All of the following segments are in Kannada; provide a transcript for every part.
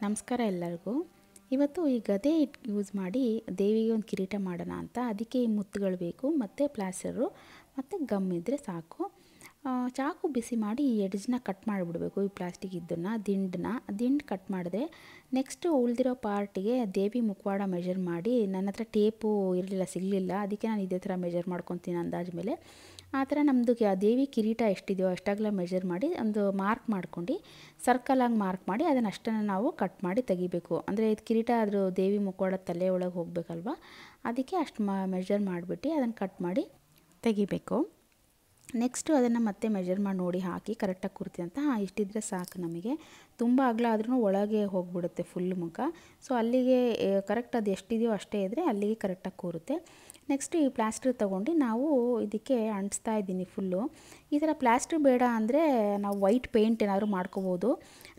ನಮಸ್ಕಾರ ಎಲ್ಲರಿಗೂ. ಇವತ್ತು ಈ ಗದೆ ಯೂಸ್ ಮಾಡಿ ದೇವಿಗೆ ಒಂದು ಕಿರೀಟ ಮಾಡೋಣ ಅಂತ. ಅದಕ್ಕೆ ಈ ಮುತ್ತುಗಳು ಬೇಕು ಮತ್ತು ಪ್ಲಾಸ್ಟರು ಮತ್ತು ಗಮ್ ಇದ್ದರೆ ಸಾಕು. ಚಾಕು ಬಿಸಿ ಮಾಡಿ ಈ ಎಡ್ಜನ್ನ ಕಟ್ ಮಾಡಿಬಿಡಬೇಕು. ಈ ಪ್ಲಾಸ್ಟಿಕ್ ಇದನ್ನು ದಿಂಡು ಕಟ್ ಮಾಡಿದೆ. ನೆಕ್ಸ್ಟು ಉಳಿದಿರೋ ಪಾರ್ಟಿಗೆ ದೇವಿ ಮುಖವಾಡ ಮೆಜರ್ ಮಾಡಿ, ನನ್ನ ಹತ್ರ ಟೇಪು ಸಿಗಲಿಲ್ಲ, ಅದಕ್ಕೆ ನಾನು ಇದೇ ಥರ ಮೆಜರ್ ಮಾಡ್ಕೊತೀನಿ ಅಂದಾಜು ಮೇಲೆ. ಆ ಥರ ನಮ್ಮದು ದೇವಿ ಕಿರೀಟ ಎಷ್ಟಿದೆಯೋ ಅಷ್ಟಾಗಲ ಮೆಜರ್ ಮಾಡಿ ಒಂದು ಮಾರ್ಕ್ ಮಾಡ್ಕೊಂಡು ಸರ್ಕಲಾಗಿ ಮಾರ್ಕ್ ಮಾಡಿ ಅದನ್ನು ಅಷ್ಟನ್ನು ನಾವು ಕಟ್ ಮಾಡಿ ತೆಗಿಬೇಕು. ಅಂದರೆ ಇದು ಕಿರೀಟ ಆದರೂ ದೇವಿ ಮುಖವಾಡ ತಲೆ ಒಳಗೆ ಹೋಗಬೇಕಲ್ವ, ಅದಕ್ಕೆ ಅಷ್ಟು ಮೆಜರ್ ಮಾಡಿಬಿಟ್ಟು ಅದನ್ನು ಕಟ್ ಮಾಡಿ ತೆಗಿಬೇಕು. ನೆಕ್ಸ್ಟು ಅದನ್ನು ಮತ್ತೆ ಮೆಜರ್ ಮಾಡಿ ನೋಡಿ ಹಾಕಿ ಕರೆಕ್ಟಾಗಿ ಕೂರ್ತೀವಿ ಅಂತ. ಇಷ್ಟಿದ್ರೆ ಸಾಕು ನಮಗೆ. ತುಂಬ ಅಗಲ ಆದ್ರೂ ಒಳಗೆ ಹೋಗಿಬಿಡುತ್ತೆ ಫುಲ್ ಮುಖ. ಸೊ ಅಲ್ಲಿಗೆ ಕರೆಕ್ಟ್ ಅದು ಎಷ್ಟಿದೆಯೋ ಅಷ್ಟೇ ಇದ್ದರೆ ಅಲ್ಲಿಗೆ ಕರೆಕ್ಟಾಗಿ ಕೂರುತ್ತೆ. ನೆಕ್ಸ್ಟ್ ಈ ಪ್ಲಾಸ್ಟರ್ ತೊಗೊಂಡು ನಾವು ಇದಕ್ಕೆ ಅಂಟಿಸ್ತಾ ಇದ್ದೀನಿ ಫುಲ್ಲು. ಈ ಥರ ಪ್ಲಾಸ್ಟರ್ ಬೇಡ ಅಂದರೆ ನಾವು ವೈಟ್ ಪೇಂಟ್ ಏನಾದರೂ ಮಾಡ್ಕೋಬೋದು.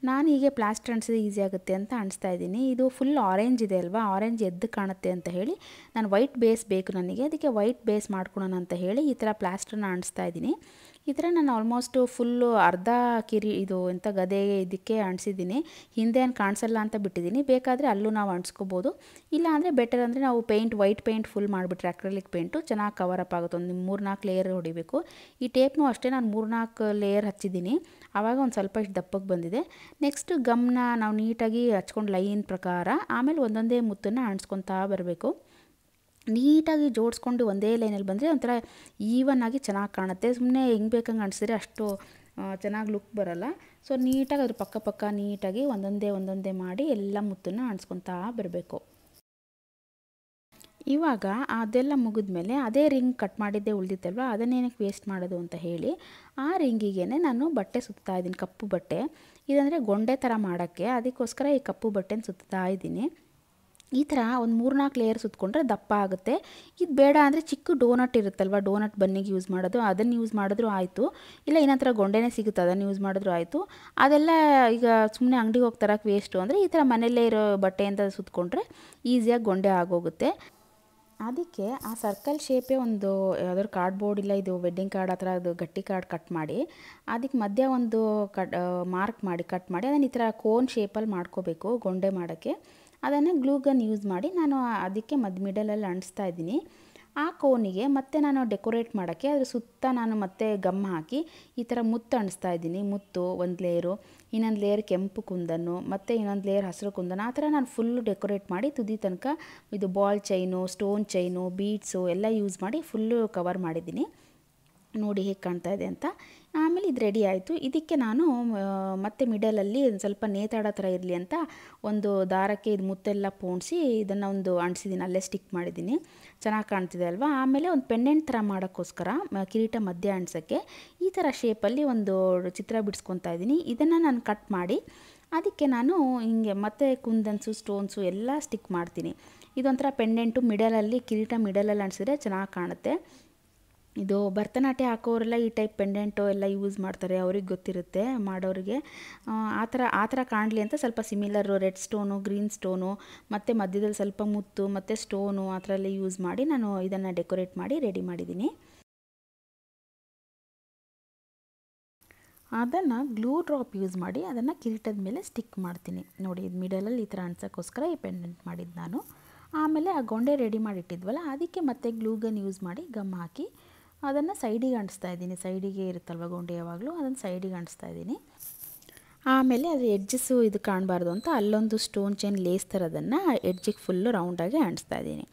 ನಾನು ಹೀಗೆ ಪ್ಲಾಸ್ಟರ್ ಅಂಟಿಸಿದ್ರೆ ಈಸಿ ಆಗುತ್ತೆ ಅಂತ ಅಂಟಿಸ್ತಾ ಇದ್ದೀನಿ. ಇದು ಫುಲ್ ಆರೆಂಜ್ ಇದೆ ಅಲ್ವಾ, ಆರೆಂಜ್ ಎದ್ದು ಕಾಣುತ್ತೆ ಅಂತ ಹೇಳಿ ನಾನು ವೈಟ್ ಬೇಸ್ ಬೇಕು ನನಗೆ, ಅದಕ್ಕೆ ವೈಟ್ ಬೇಸ್ ಮಾಡ್ಕೊಳೋಣ ಅಂತ ಹೇಳಿ ಈ ಥರ ಪ್ಲಾಸ್ಟರ್ನ ಅಂಟಿಸ್ತಾ ಇದ್ದೀನಿ. ಈ ಥರ ನಾನು ಆಲ್ಮೋಸ್ಟು ಫುಲ್ಲು ಅರ್ಧ ಇದು ಎಂಥ ಗದೆ ಇದಕ್ಕೆ ಅಂಟಿಸಿದ್ದೀನಿ. ಹಿಂದೆ ಏನು ಕಾಣಿಸಲ್ಲ ಅಂತ ಬಿಟ್ಟಿದ್ದೀನಿ. ಬೇಕಾದರೆ ಅಲ್ಲೂ ನಾವು ಅಂಟಿಸ್ಕೋಬೋದು. ಇಲ್ಲ ಅಂದರೆ ಬೆಟರ್ ಅಂದರೆ ನಾವು ವೈಟ್ ಪೇಂಟ್ ಫುಲ್ ಮಾಡಿಬಿಟ್ರೆ ಅಕ್ರಲಿಕ್ ಪೇಂಟು ಚೆನ್ನಾಗಿ ಕವರಪ್ ಆಗುತ್ತೆ. ಒಂದು 3-4 ಲೇಯರ್ ಹೊಡಿಬೇಕು. ಈ ಟೇಪ್ನೂ ಅಷ್ಟೇ ನಾನು 3-4 ಲೇಯರ್ ಹಚ್ಚಿದ್ದೀನಿ, ಆವಾಗ ಒಂದು ಸ್ವಲ್ಪ ಇಷ್ಟು ದಪ್ಪಕ್ಕೆ ಬಂದಿದೆ. ನೆಕ್ಸ್ಟ್ ಗಮ್ನ ನಾವು ನೀಟಾಗಿ ಹಚ್ಕೊಂಡು ಲೈನ್ ಪ್ರಕಾರ ಆಮೇಲೆ ಒಂದೊಂದೇ ಮುತ್ತನ್ನು ಅಂಟಿಸ್ಕೊತಾ ಬರಬೇಕು. ನೀಟಾಗಿ ಜೋಡಿಸ್ಕೊಂಡು ಒಂದೇ ಲೈನಲ್ಲಿ ಬಂದರೆ ಒಂಥರ ಈವನ್ನಾಗಿ ಚೆನ್ನಾಗಿ ಕಾಣುತ್ತೆ. ಸುಮ್ಮನೆ ಹೆಂಗೆ ಬೇಕಂಗೆ ಅಂಟಿಸಿದ್ರೆ ಅಷ್ಟು ಚೆನ್ನಾಗಿ ಲುಕ್ ಬರೋಲ್ಲ. ಸೊ ನೀಟಾಗಿ ಅದ್ರ ಪಕ್ಕ ನೀಟಾಗಿ ಒಂದೊಂದೇ ಮಾಡಿ ಎಲ್ಲ ಮುತ್ತನ್ನು ಅಂಟಿಸ್ಕೊತಾ ಬರಬೇಕು. ಇವಾಗ ಅದೆಲ್ಲ ಮುಗಿದ್ಮೇಲೆ ಅದೇ ರಿಂಗ್ ಕಟ್ ಮಾಡಿದ್ದೇ ಉಳಿದಿತ್ತಲ್ವ, ಅದನ್ನೇನಕ್ಕೆ ವೇಸ್ಟ್ ಮಾಡೋದು ಅಂತ ಹೇಳಿ ಆ ರಿಂಗಿಗೆ ನಾನು ಬಟ್ಟೆ ಸುತ್ತಾ ಇದ್ದೀನಿ, ಕಪ್ಪು ಬಟ್ಟೆ. ಇದಂದರೆ ಗೊಂಡೆ ಥರ ಮಾಡೋಕ್ಕೆ, ಅದಕ್ಕೋಸ್ಕರ ಈ ಕಪ್ಪು ಬಟ್ಟೆನ ಸುತ್ತಾ ಇದ್ದೀನಿ. ಈ ಥರ ಒಂದು 3-4 ಲೇಯರ್ ಸುತ್ತಕೊಂಡ್ರೆ ದಪ್ಪ ಆಗುತ್ತೆ. ಇದು ಬೇಡ ಅಂದರೆ ಚಿಕ್ಕ ಡೋನಟ್ ಇರುತ್ತಲ್ವ, ಡೋನಟ್ ಬನ್ನಿಗೆ ಯೂಸ್ ಮಾಡೋದು, ಅದನ್ನು ಯೂಸ್ ಮಾಡಿದ್ರೂ ಆಯಿತು. ಇಲ್ಲ ಇನ್ನೊಂಥರ ಗೊಂಡೆನೇ ಸಿಗುತ್ತೆ, ಅದನ್ನು ಯೂಸ್ ಮಾಡಿದ್ರೂ ಆಯಿತು. ಅದೆಲ್ಲ ಈಗ ಸುಮ್ಮನೆ ಅಂಗಡಿಗೆ ಹೋಗಿ ತರೋಕ್ಕೆ ವೇಸ್ಟು ಅಂದರೆ ಈ ಥರ ಮನೆಯಲ್ಲೇ ಇರೋ ಬಟ್ಟೆಯಿಂದ ಸುತ್ತಕೊಂಡ್ರೆ ಈಸಿಯಾಗಿ ಗೊಂಡೆ ಆಗೋಗುತ್ತೆ. ಅದಕ್ಕೆ ಆ ಸರ್ಕಲ್ ಶೇಪೇ ಒಂದು ಯಾವ್ದಾದ್ರು ಕಾರ್ಡ್ಬೋರ್ಡ್ ಇಲ್ಲ ಇದು ವೆಡ್ಡಿಂಗ್ ಕಾರ್ಡ್ ಆ ಥರ ಅದು ಗಟ್ಟಿ ಕಾರ್ಡ್ ಕಟ್ ಮಾಡಿ ಅದಕ್ಕೆ ಮಧ್ಯ ಒಂದು ಮಾರ್ಕ್ ಮಾಡಿ ಕಟ್ ಮಾಡಿ ಅದನ್ನು ಈ ಥರ ಕೋನ್ ಶೇಪಲ್ಲಿ ಮಾಡ್ಕೋಬೇಕು ಗೊಂಡೆ ಮಾಡೋಕ್ಕೆ. ಅದನ್ನು ಗ್ಲೂ ಗನ್ ಯೂಸ್ ಮಾಡಿ ನಾನು ಅದಕ್ಕೆ ಮಿಡಲಲ್ಲಿ ಅಂಟಿಸ್ತಾ ಇದ್ದೀನಿ. ಆ ಕೋನಿಗೆ ಮತ್ತೆ ನಾನು ಡೆಕೋರೇಟ್ ಮಾಡೋಕ್ಕೆ ಅದ್ರ ಸುತ್ತ ನಾನು ಮತ್ತೆ ಗಮ್ ಹಾಕಿ ಈ ಥರ ಮುತ್ತು ಅಂಟಿಸ್ತಾ ಇದ್ದೀನಿ. ಮುತ್ತು ಒಂದು ಲೇಯರು, ಇನ್ನೊಂದು ಲೇಯರ್ ಕೆಂಪು ಕುಂದನ್ನು, ಮತ್ತು ಇನ್ನೊಂದು ಲೇಯರ್ ಹಸಿರು ಕುಂದನ್ನು, ಆ ಥರ ನಾನು ಫುಲ್ಲು ಡೆಕೋರೇಟ್ ಮಾಡಿ ತುದಿ ತನಕ ಇದು ball chain, stone chain, beads ಎಲ್ಲ ಯೂಸ್ ಮಾಡಿ ಫುಲ್ಲು ಕವರ್ ಮಾಡಿದ್ದೀನಿ. ನೋಡಿ ಹೇಗೆ ಕಾಣ್ತಾ ಇದೆ ಅಂತ. ಆಮೇಲೆ ಇದು ರೆಡಿ ಆಯಿತು. ಇದಕ್ಕೆ ನಾನು ಮತ್ತೆ ಮಿಡಲಲ್ಲಿ ಒಂದು ಸ್ವಲ್ಪ ನೇತಾಡೋ ಥರ ಇರಲಿ ಅಂತ ಒಂದು ದಾರಕ್ಕೆ ಇದು ಮುತ್ತೆಲ್ಲ ಪೋಣಿಸಿ ಇದನ್ನು ಒಂದು ಅಂಟಿಸಿದ್ದೀನಿ, ಅಲ್ಲೇ ಸ್ಟಿಕ್ ಮಾಡಿದ್ದೀನಿ. ಚೆನ್ನಾಗಿ ಕಾಣ್ತಿದೆ ಅಲ್ವಾ. ಆಮೇಲೆ ಒಂದು ಪೆಂಡೆಂಟ್ ಥರ ಮಾಡೋಕ್ಕೋಸ್ಕರ ಕಿರೀಟ ಮಧ್ಯೆ ಅಂಟಿಸೋಕ್ಕೆ ಈ ಥರ ಶೇಪಲ್ಲಿ ಒಂದು ಚಿತ್ರ ಬಿಡಿಸ್ಕೊತಾ ಇದ್ದೀನಿ. ಇದನ್ನು ನಾನು ಕಟ್ ಮಾಡಿ ಅದಕ್ಕೆ ನಾನು ಹಿಂಗೆ ಮತ್ತೆ ಕುಂದನ್ಸು ಸ್ಟೋನ್ಸು ಎಲ್ಲ ಸ್ಟಿಕ್ ಮಾಡ್ತೀನಿ. ಇದೊಂಥರ ಪೆಂಡೆಂಟು ಮಿಡಲಲ್ಲಿ, ಕಿರೀಟ ಮಿಡಲಲ್ಲಿ ಅಂಟಿಸಿದ್ರೆ ಚೆನ್ನಾಗಿ ಕಾಣುತ್ತೆ. ಇದು ಭರತನಾಟ್ಯ ಹಾಕೋರೆಲ್ಲ ಈ ಟೈಪ್ ಪೆಂಡೆಂಟು ಎಲ್ಲ ಯೂಸ್ ಮಾಡ್ತಾರೆ, ಅವ್ರಿಗೆ ಗೊತ್ತಿರುತ್ತೆ ಮಾಡೋರಿಗೆ. ಆ ಥರ ಕಾಣಲಿ ಅಂತ ಸ್ವಲ್ಪ ಸಿಮಿಲರು ರೆಡ್ ಸ್ಟೋನು, ಗ್ರೀನ್ ಸ್ಟೋನು ಮತ್ತು ಮಧ್ಯದಲ್ಲಿ ಸ್ವಲ್ಪ ಮುತ್ತು ಮತ್ತು ಸ್ಟೋನು ಆ ಥರ ಎಲ್ಲ ಯೂಸ್ ಮಾಡಿ ನಾನು ಇದನ್ನು ಡೆಕೋರೇಟ್ ಮಾಡಿ ರೆಡಿ ಮಾಡಿದ್ದೀನಿ. ಅದನ್ನು ಗ್ಲೂ ಡ್ರಾಪ್ ಯೂಸ್ ಮಾಡಿ ಅದನ್ನು ಕಿರೀಟದ ಮೇಲೆ ಸ್ಟಿಕ್ ಮಾಡ್ತೀನಿ. ನೋಡಿ ಇದು ಮಿಡಲಲ್ಲಿ ಈ ಥರ ಅಂಟ್ಸೋಕ್ಕೋಸ್ಕರ ಈ ಪೆಂಡೆಂಟ್ ಮಾಡಿದ್ದು ನಾನು. ಆಮೇಲೆ ಆ ಗೊಂಡೆ ರೆಡಿ ಮಾಡಿಟ್ಟಿದ್ವಲ್ಲ ಅದಕ್ಕೆ ಮತ್ತೆ ಗ್ಲೂ ಗನ್ ಯೂಸ್ ಮಾಡಿ ಗಮ್ ಹಾಕಿ ಅದನ್ನು ಸೈಡಿಗೆ ಅಂಟಿಸ್ತಾ ಇದ್ದೀನಿ. ಸೈಡಿಗೆ ಇರುತ್ತಲ್ವ ಗೊಂಡೆ ಯಾವಾಗಲೂ, ಅದನ್ನು ಸೈಡಿಗೆ ಅಂಟಿಸ್ತಾ ಇದ್ದೀನಿ. ಆಮೇಲೆ ಅದು ಎಡ್ಜಸ್ಸು ಇದು ಕಾಣಬಾರ್ದು ಅಂತ ಅಲ್ಲೊಂದು ಸ್ಟೋನ್ ಚೈನ್ ಲೇಸ್ ಥರದನ್ನು ಎಡ್ಜಿಗೆ ಫುಲ್ಲು ರೌಂಡಾಗಿ ಅಂಟಿಸ್ತಾ ಇದ್ದೀನಿ.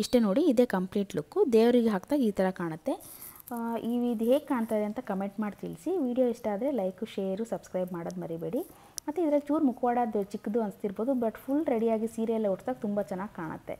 ಇಷ್ಟೇ ನೋಡಿ, ಇದೇ ಕಂಪ್ಲೀಟ್ ಲುಕ್ಕು. ದೇವರಿಗೆ ಹಾಕಿದಾಗ ಈ ಥರ ಕಾಣುತ್ತೆ. ಇದು ಹೇಗೆ ಕಾಣ್ತಾ ಇದೆ ಅಂತ ಕಮೆಂಟ್ ಮಾಡಿ ತಿಳಿಸಿ. ವಿಡಿಯೋ ಇಷ್ಟ ಆದರೆ ಲೈಕು, ಶೇರು, ಸಬ್ಸ್ಕ್ರೈಬ್ ಮಾಡೋದು ಮರಿಬೇಡಿ. ಮತ್ತು ಇದರಲ್ಲಿ ಚೂರು ಮುಖವಾಡದ್ದು ಚಿಕ್ಕದು ಅನಿಸ್ತಿರ್ಬೋದು, ಬಟ್ ಫುಲ್ ರೆಡಿಯಾಗಿ ಸೀರೆ ಎಲ್ಲ ಉಟ್ಟಾಗ ತುಂಬ ಚೆನ್ನಾಗಿ ಕಾಣುತ್ತೆ.